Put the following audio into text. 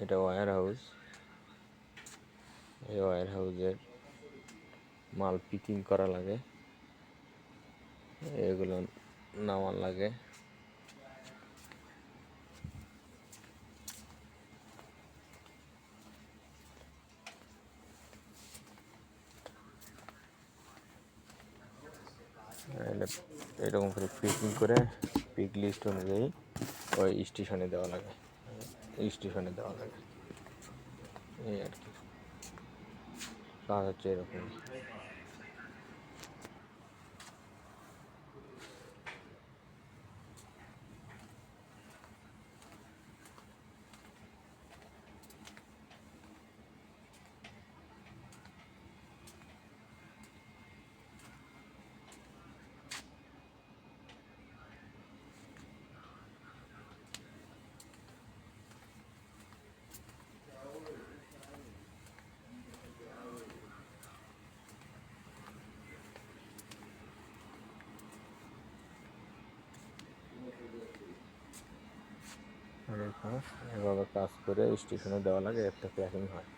এটা wire house. এই wire হাউসের মাল পিকিং করা লাগে, এগুলো নামার লাগে। এরকম করে পিকিং করে পিক লিস্ট অনুযায়ী ওই স্টেশনে দেওয়া লাগে, এই আর কি কাজ হচ্ছে এরকম। এভাবে কাজ করে স্টেশনে দেওয়া লাগে, একটা প্যাকিং হয়।